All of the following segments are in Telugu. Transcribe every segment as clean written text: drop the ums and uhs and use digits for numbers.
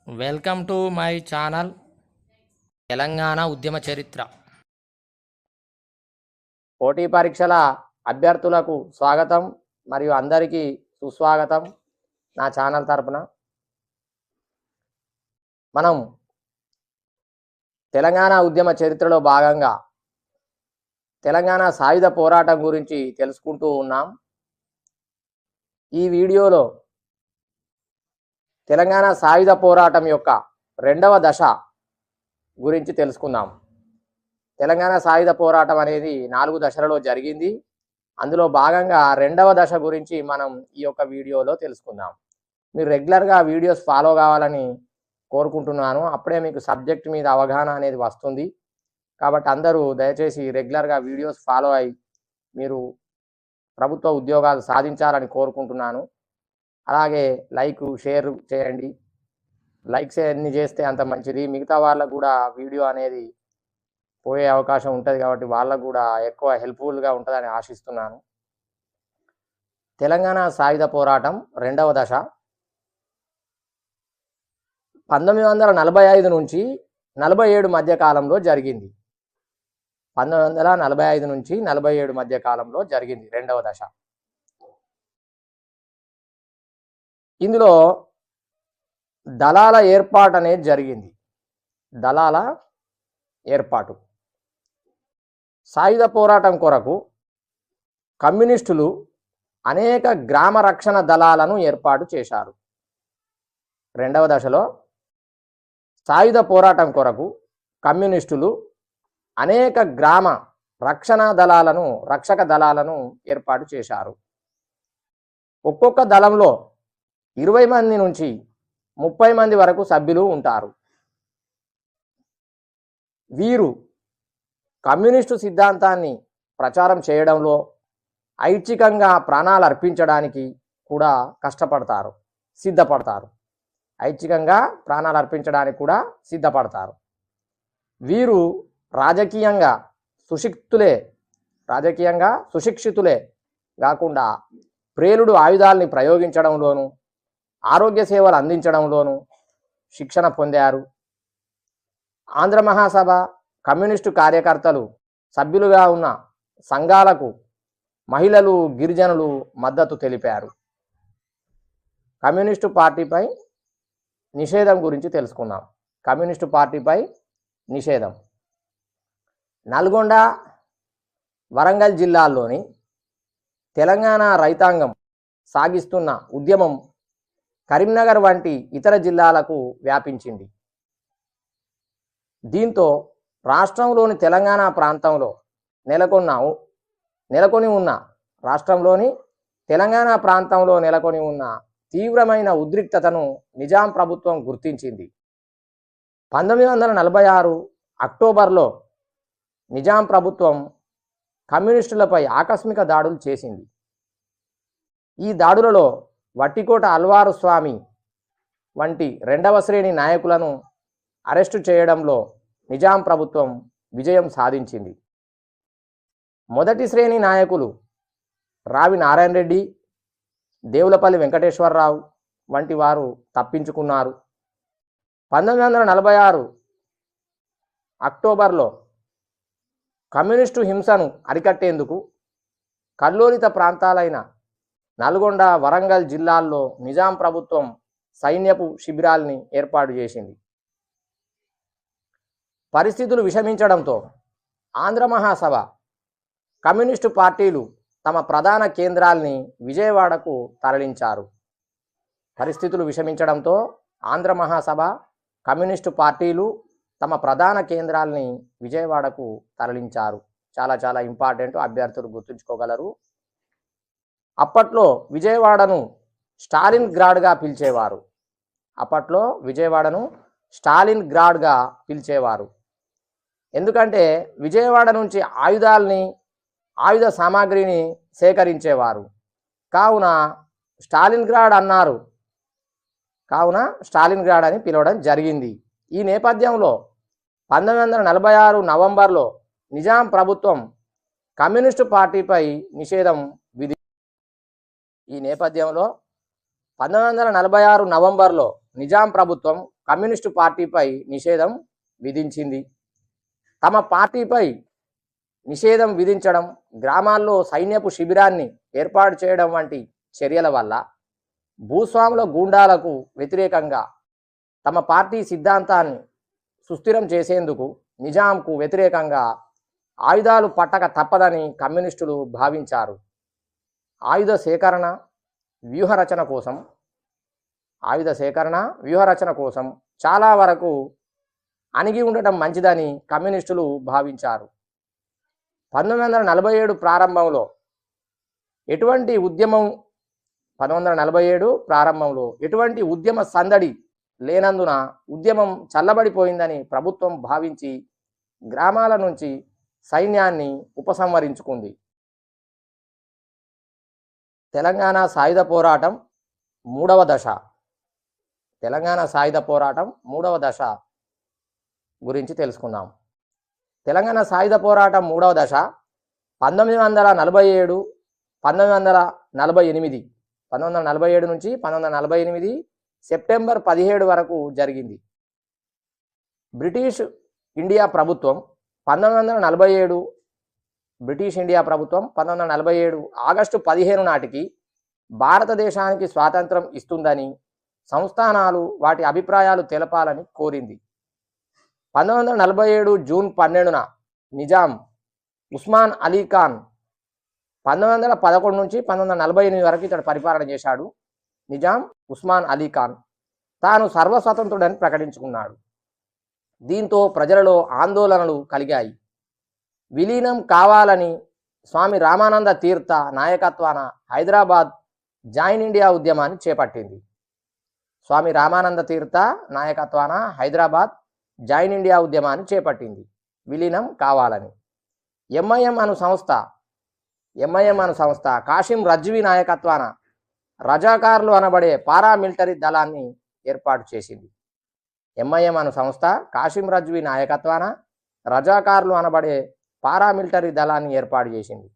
Welcome to my channel Telangana ఉద్యమ చరిత్ర. పోటీ పరీక్షల అభ్యర్థులకు స్వాగతం మరియు అందరికీ సుస్వాగతం. నా ఛానల్ తరపున మనం తెలంగాణ ఉద్యమ చరిత్రలో భాగంగా తెలంగాణ సాయుధ పోరాటం గురించి తెలుసుకుంటూ ఉన్నాం. ఈ వీడియోలో తెలంగాణ సాయుధ పోరాటం యొక్క రెండవ దశ గురించి తెలుసుకుందాం. తెలంగాణ సాయుధ పోరాటం అనేది 4 దశలలో జరిగింది. అందులో భాగంగా రెండవ దశ గురించి మనం ఈ యొక్క వీడియోలో తెలుసుకుందాం. మీరు రెగ్యులర్గా వీడియోస్ ఫాలో కావాలని కోరుకుంటున్నాను. అప్పుడే మీకు సబ్జెక్ట్ మీద అవగాహన అనేది వస్తుంది. కాబట్టి అందరూ దయచేసి రెగ్యులర్గా వీడియోస్ ఫాలో అయ్యి మీరు ప్రభుత్వ ఉద్యోగాలు సాధించాలని కోరుకుంటున్నాను. అలాగే లైక్ షేర్ చేయండి. లైక్స్ ఎన్ని చేస్తే అంత మంచిది. మిగతా వాళ్ళకు కూడా వీడియో అనేది పోయే అవకాశం ఉంటుంది కాబట్టి వాళ్ళకు కూడా ఎక్కువ హెల్ప్ఫుల్గా ఉంటుందని ఆశిస్తున్నాను. తెలంగాణ సాయుధ పోరాటం రెండవ దశ 1945 నుంచి 47 మధ్య కాలంలో జరిగింది. 1945 నుంచి 47 మధ్య కాలంలో జరిగింది రెండవ దశ. ఇందులో దళాల ఏర్పాటు అనేది జరిగింది. దళాల ఏర్పాటు సాయుధ పోరాటం కొరకు కమ్యూనిస్టులు అనేక గ్రామ రక్షణ దళాలను ఏర్పాటు చేశారు. రెండవ దశలో సాయుధ పోరాటం కొరకు కమ్యూనిస్టులు అనేక గ్రామ రక్షక దళాలను ఏర్పాటు చేశారు. ఒక్కొక్క దళంలో 20 మంది నుంచి 30 మంది వరకు సభ్యులు ఉంటారు. వీరు కమ్యూనిస్టు సిద్ధాంతాన్ని ప్రచారం చేయడంలో ఐచ్ఛికంగా ప్రాణాలు అర్పించడానికి కూడా సిద్ధపడతారు. ఐచ్ఛికంగా ప్రాణాలు అర్పించడానికి కూడా సిద్ధపడతారు. వీరు రాజకీయంగా సుశిక్షితులే కాకుండా ప్రేలుడు ఆయుధాలని ప్రయోగించడంలోనూ ఆరోగ్య సేవలు అందించడంలోనూ శిక్షణ పొందారు. ఆంధ్ర మహాసభ కమ్యూనిస్టు కార్యకర్తలు సభ్యులుగా ఉన్న సంఘాలకు మహిళలు గిరిజనులు మద్దతు తెలిపారు. కమ్యూనిస్టు పార్టీపై నిషేధం గురించి తెలుసుకుందాం. కమ్యూనిస్టు పార్టీపై నిషేధం నల్గొండ వరంగల్ జిల్లాల్లోని తెలంగాణ రైతాంగం సాగిస్తున్న ఉద్యమం కరీంనగర్ వంటి ఇతర జిల్లాలకు వ్యాపించింది. దీంతో రాష్ట్రంలోని తెలంగాణ ప్రాంతంలో నెలకొని ఉన్న తీవ్రమైన ఉద్రిక్తతను నిజాం ప్రభుత్వం గుర్తించింది. 1946 అక్టోబర్లో నిజాం ప్రభుత్వం కమ్యూనిస్టులపై ఆకస్మిక దాడులు చేసింది. ఈ దాడులలో వట్టికోట అల్వారు స్వామి వంటి 2వ శ్రేణి నాయకులను అరెస్టు చేయడంలో నిజాం ప్రభుత్వం విజయం సాధించింది. మొదటి శ్రేణి నాయకులు రావి నారాయణ రెడ్డి, దేవులపల్లి వెంకటేశ్వరరావు వంటి వారు తప్పించుకున్నారు. 1946 అక్టోబర్లో కమ్యూనిస్టు హింసను అరికట్టేందుకు కల్లోలిత ప్రాంతాలైన నల్గొండ వరంగల్ జిల్లాల్లో నిజాం ప్రభుత్వం సైన్యపు శిబిరాల్ని ఏర్పాటు చేసింది. పరిస్థితులు విషమించడంతో ఆంధ్ర మహాసభ కమ్యూనిస్టు పార్టీలు తమ ప్రధాన కేంద్రాల్ని విజయవాడకు తరలించారు. పరిస్థితులు విషమించడంతో ఆంధ్ర మహాసభ కమ్యూనిస్టు పార్టీలు తమ ప్రధాన కేంద్రాల్ని విజయవాడకు తరలించారు. చాలా ఇంపార్టెంట్, అభ్యర్థులు గుర్తుంచుకోగలరు. అప్పట్లో విజయవాడను స్టాలిన్ గ్రాడ్గా పిలిచేవారు. ఎందుకంటే విజయవాడ నుంచి ఆయుధ సామాగ్రిని సేకరించేవారు. కావున స్టాలిన్ గ్రాడ్ అని పిలవడం జరిగింది. ఈ నేపథ్యంలో 1946 నవంబర్లో నిజాం ప్రభుత్వం కమ్యూనిస్టు పార్టీపై నిషేధం ఈ నేపథ్యంలో 1946 నవంబర్లో నిజాం ప్రభుత్వం కమ్యూనిస్టు పార్టీపై నిషేధం విధించింది. తమ పార్టీపై నిషేధం విధించడం, గ్రామాల్లో సైన్యపు శిబిరాన్ని ఏర్పాటు చేయడం వంటి చర్యల వల్ల భూస్వాముల గూండాలకు వ్యతిరేకంగా తమ పార్టీ సిద్ధాంతాన్ని సుస్థిరం చేసేందుకు నిజాంకు వ్యతిరేకంగా ఆయుధాలు పట్టక తప్పదని కమ్యూనిస్టులు భావించారు. ఆయుధ సేకరణ వ్యూహరచన కోసం చాలా వరకు అణిగి ఉండటం మంచిదని కమ్యూనిస్టులు భావించారు. 1947 ప్రారంభంలో ఎటువంటి ఉద్యమ సందడి లేనందున ఉద్యమం చల్లబడిపోయిందని ప్రభుత్వం భావించి గ్రామాల నుంచి సైన్యాన్ని ఉపసంహరించుకుంది. తెలంగాణ సాయుధ పోరాటం మూడవ దశ గురించి తెలుసుకుందాం. తెలంగాణ సాయుధ పోరాటం మూడవ దశ 1947 నుంచి 1948 సెప్టెంబర్ 17 వరకు జరిగింది. బ్రిటిష్ ఇండియా ప్రభుత్వం 1947 ఆగస్టు 15 నాటికి భారతదేశానికి స్వాతంత్రం ఇస్తుందని, సంస్థానాలు వాటి అభిప్రాయాలు తెలపాలని కోరింది. 1947 జూన్ 12న నిజాం ఉస్మాన్ అలీ ఖాన్ 1911 నుంచి 1948 వరకు ఇతడు పరిపాలన చేశాడు. నిజాం ఉస్మాన్ అలీ ఖాన్ తాను సర్వస్వతంత్రుడని ప్రకటించుకున్నాడు. దీంతో ప్రజలలో ఆందోళనలు కలిగాయి. విలీనం కావాలని స్వామి రామానంద తీర్థ నాయకత్వాన హైదరాబాద్ జాయిన్ ఇండియా ఉద్యమాన్ని చేపట్టింది. స్వామి రామానంద తీర్థ నాయకత్వాన హైదరాబాద్ జాయిన్ ఇండియా ఉద్యమాన్ని చేపట్టింది విలీనం కావాలని. ఎంఐఎం అను సంస్థ కాసిం రజ్వీ నాయకత్వాన రజాకార్లు అనబడే పారామిలిటరీ దళాన్ని ఏర్పాటు చేసింది. ఎంఐఎం అను సంస్థ కాసిం రజ్వీ నాయకత్వాన రజాకార్లు అనబడే పారామిలిటరీ దళాన్ని ఏర్పాటు చేసింది.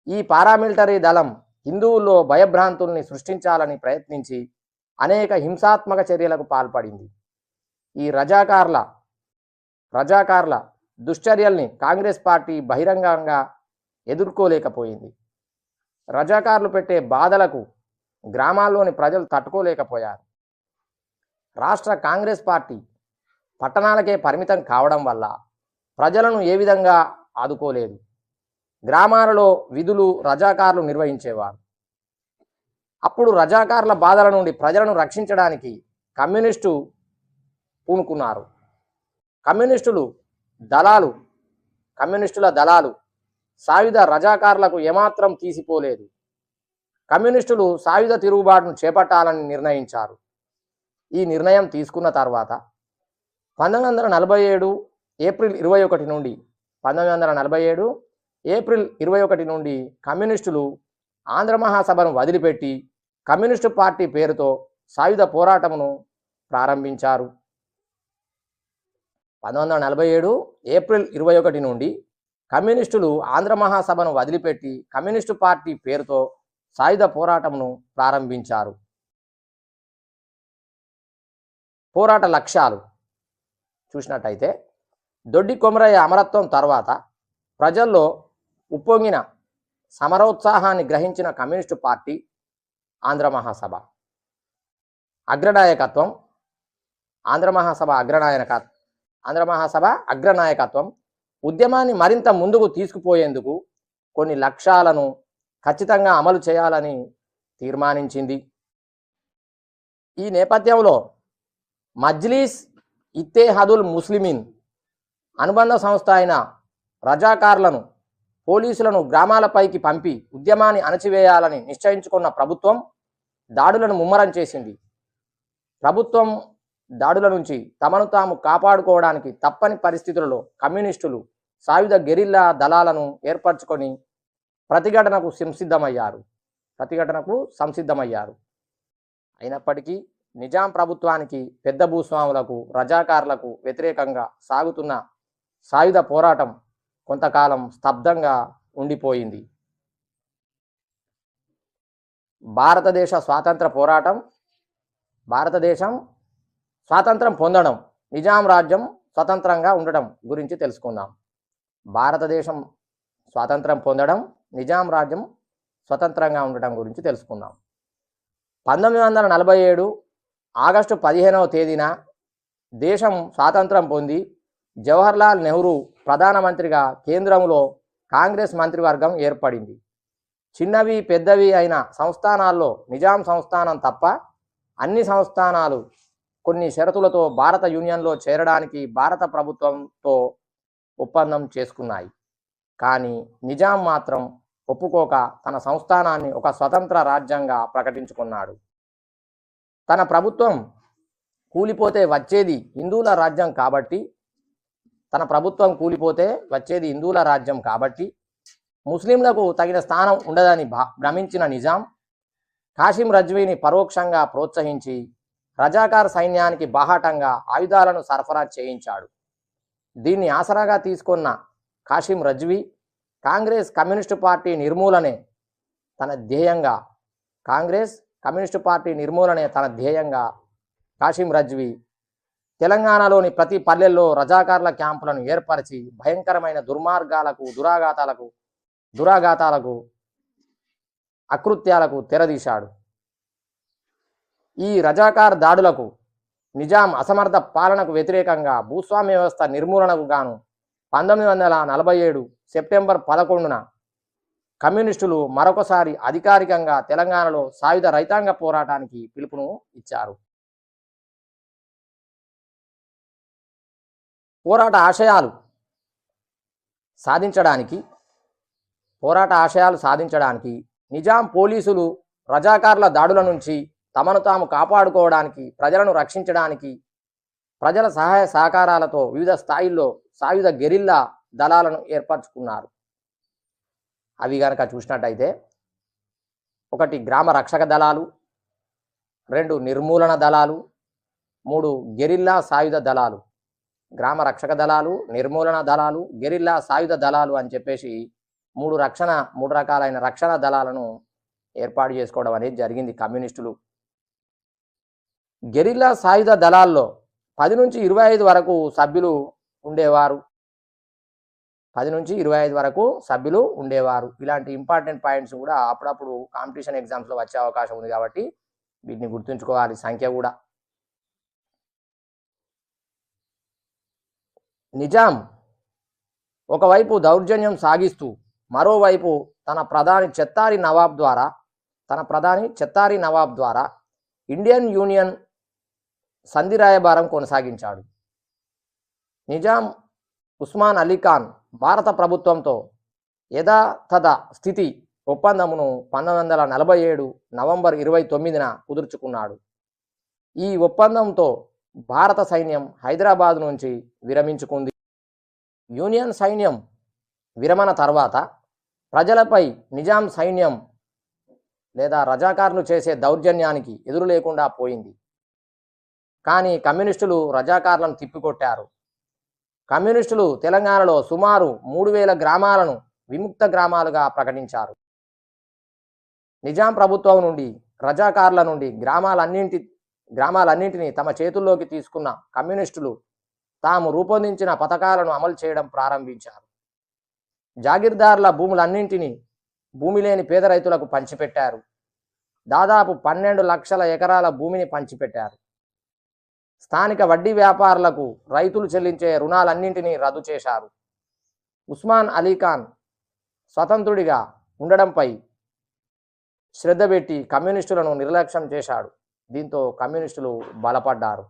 ఈ పారామిలిటరీ దళం హిందువుల్లో భయభ్రాంతుల్ని సృష్టించాలని ప్రయత్నించి అనేక హింసాత్మక చర్యలకు పాల్పడింది. ఈ రజాకార్ల దుశ్చర్యల్ని కాంగ్రెస్ పార్టీ బహిరంగంగా ఎదుర్కోలేకపోయింది. రజాకార్లు పెట్టే బాధలకు గ్రామాల్లోని ప్రజలు తట్టుకోలేకపోయారు. రాష్ట్ర కాంగ్రెస్ పార్టీ పట్టణాలకే పరిమితం కావడం వల్ల ప్రజలను ఏ విధంగా ఆదుకోలేదు. గ్రామాలలో విధులు రజాకార్లు నిర్వహించేవారు. అప్పుడు రజాకార్ల బాధల నుండి ప్రజలను రక్షించడానికి కమ్యూనిస్టుల దళాలు సాయుధ రజాకార్లకు ఏమాత్రం తీసిపోలేదు. కమ్యూనిస్టులు సాయుధ తిరుగుబాటును చేపట్టాలని నిర్ణయించారు. ఈ నిర్ణయం తీసుకున్న తర్వాత 1947 ఏప్రిల్ 21 నుండి కమ్యూనిస్టులు ఆంధ్ర మహాసభను వదిలిపెట్టి కమ్యూనిస్టు పార్టీ పేరుతో సాయుధ పోరాటమును ప్రారంభించారు. 1947 ఏప్రిల్ 21 నుండి కమ్యూనిస్టులు ఆంధ్ర మహాసభను వదిలిపెట్టి కమ్యూనిస్టు పార్టీ పేరుతో సాయుధ పోరాటమును ప్రారంభించారు. పోరాట లక్ష్యాలు చూసినట్టయితే, దొడ్డి కొమరయ్య అమరత్వం తర్వాత ప్రజల్లో ఉప్పొంగిన సమరోత్సాహాన్ని గ్రహించిన కమ్యూనిస్టు పార్టీ ఆంధ్ర మహాసభ అగ్రనాయకత్వం ఉద్యమాన్ని మరింత ముందుకు తీసుకుపోయేందుకు కొన్ని లక్ష్యాలను ఖచ్చితంగా అమలు చేయాలని తీర్మానించింది. ఈ నేపథ్యంలో మజ్లిస్ ఇత్తెహాదుల్ ముస్లిమీన్ అనుబంధ సంస్థ అయిన రజాకార్లను, పోలీసులను గ్రామాలపైకి పంపి ఉద్యమాన్ని అణచివేయాలని నిశ్చయించుకున్న ప్రభుత్వం దాడులను ముమ్మరం చేసింది. ప్రభుత్వం దాడుల నుంచి తమను తాము కాపాడుకోవడానికి తప్పని పరిస్థితులలో కమ్యూనిస్టులు సాయుధ గెరిల్లా దళాలను ఏర్పరచుకొని ప్రతిఘటనకు సంసిద్ధమయ్యారు. అయినప్పటికీ నిజాం ప్రభుత్వానికి, పెద్ద భూస్వాములకు, రజాకార్లకు వ్యతిరేకంగా సాగుతున్న సాయుధ పోరాటం కొంతకాలం స్తబ్దంగా ఉండిపోయింది. భారతదేశం స్వాతంత్రం పొందడం, నిజాం రాజ్యం స్వతంత్రంగా ఉండడం గురించి తెలుసుకుందాం. భారతదేశం స్వాతంత్రం పొందడం, నిజాం రాజ్యం స్వతంత్రంగా ఉండటం గురించి తెలుసుకుందాం. 1947 ఆగస్టు 15వ తేదీన దేశం స్వాతంత్రం పొంది జవహర్లాల్ నెహ్రూ ప్రధానమంత్రిగా కేంద్రంలో కాంగ్రెస్ మంత్రివర్గం ఏర్పడింది. చిన్నవి పెద్దవి అయిన సంస్థానాల్లో నిజాం సంస్థానం తప్ప అన్ని సంస్థానాలు కొన్ని షరతులతో భారత యూనియన్లో చేరడానికి భారత ప్రభుత్వంతో ఒప్పందం చేసుకున్నాయి. కానీ నిజాం మాత్రం ఒప్పుకోక తన సంస్థానాన్ని ఒక స్వతంత్ర రాజ్యంగా ప్రకటించుకున్నాడు. తన ప్రభుత్వం కూలిపోతే వచ్చేది హిందువుల రాజ్యం కాబట్టి ముస్లింలకు తగిన స్థానం ఉండదని భ్రమించిన నిజాం కాసిం రజ్వీని పరోక్షంగా ప్రోత్సహించి రజాకార్ సైన్యానికి బాహాటంగా ఆయుధాలను సరఫరా చేయించాడు. దీన్ని ఆసరాగా తీసుకున్న కాసిం రజ్వీ కమ్యూనిస్టు పార్టీ నిర్మూలనే తన ధ్యేయంగా కాసిం రజ్వీ తెలంగాణలోని ప్రతి పల్లెల్లో రజాకార్ల క్యాంపులను ఏర్పరిచి భయంకరమైన దురాఘాతాలకు అకృత్యాలకు తెరదీశాడు. ఈ రజాకార్ దాడులకు నిజాం అసమర్థ పాలనకు వ్యతిరేకంగా భూస్వామ్య వ్యవస్థ నిర్మూలనకు గాను 1947 సెప్టెంబర్ 11న కమ్యూనిస్టులు మరొకసారి అధికారికంగా తెలంగాణలో సాయుధ రైతాంగ పోరాటానికి పిలుపును ఇచ్చారు. పోరాట ఆశయాలు సాధించడానికి నిజాం పోలీసులు రజాకార్ల దాడుల నుంచి తమను తాము కాపాడుకోవడానికి, ప్రజలను రక్షించడానికి ప్రజల సహాయ సహకారాలతో వివిధ స్థాయిల్లో సాయుధ గెరిల్లా దళాలను ఏర్పరచుకున్నారు. అవి గనక చూసినట్టయితే 1 గ్రామ రక్షక దళాలు, 2 నిర్మూలన దళాలు, 3 గెరిల్లా సాయుధ దళాలు. గ్రామ రక్షక దళాలు, నిర్మూలన దళాలు, గెరిల్లా సాయుధ దళాలు అని చెప్పేసి 3 రకాలైన రక్షణ దళాలను ఏర్పాటు చేసుకోవడం అనేది జరిగింది కమ్యూనిస్టులు. గెరిల్లా సాయుధ దళాల్లో 10 నుంచి 25 వరకు సభ్యులు ఉండేవారు. ఇలాంటి ఇంపార్టెంట్ పాయింట్స్ కూడా అప్పుడప్పుడు కాంపిటీషన్ ఎగ్జామ్స్లో వచ్చే అవకాశం ఉంది కాబట్టి వీటిని గుర్తుంచుకోవాలి. సంఖ్య కూడా నిజాం ఒకవైపు దౌర్జన్యం సాగిస్తూ మరోవైపు తన ప్రధాని చెత్తారి నవాబ్ ద్వారా ఇండియన్ యూనియన్ సంధి రాయబారం కొనసాగించాడు. నిజాం ఉస్మాన్ అలీ ఖాన్ భారత ప్రభుత్వంతో యథాతథ స్థితి ఒప్పందమును 1947 నవంబర్ 29న కుదుర్చుకున్నాడు. ఈ ఒప్పందంతో భారత సైన్యం హైదరాబాద్ నుంచి విరమించుకుంది. యూనియన్ సైన్యం విరమణ తర్వాత ప్రజలపై నిజాం సైన్యం లేదా రజాకార్లు చేసే దౌర్జన్యానికి ఎదురు లేకుండా పోయింది. కానీ కమ్యూనిస్టులు రజాకార్లను తిప్పికొట్టారు. కమ్యూనిస్టులు తెలంగాణలో సుమారు 3000 గ్రామాలను విముక్త గ్రామాలుగా ప్రకటించారు. నిజాం ప్రభుత్వం నుండి రజాకార్ల నుండి గ్రామాలన్నింటినీ తమ చేతుల్లోకి తీసుకున్న కమ్యూనిస్టులు తాము రూపొందించిన పథకాలను అమలు చేయడం ప్రారంభించారు. జాగీర్దార్ల భూమి లేని పేద రైతులకు పంచిపెట్టారు. దాదాపు 12 లక్షల ఎకరాల భూమిని పంచిపెట్టారు. స్థానిక వడ్డీ వ్యాపారులకు రైతులు చెల్లించే రుణాలన్నింటినీ రద్దు చేశారు. ఉస్మాన్ అలీ ఖాన్ స్వతంత్రుడిగా ఉండడంపై శ్రద్ధ పెట్టి కమ్యూనిస్టులను నిర్లక్ష్యం చేశాడు. దీంతో కమ్యూనిస్టులు బలపడ్డారు.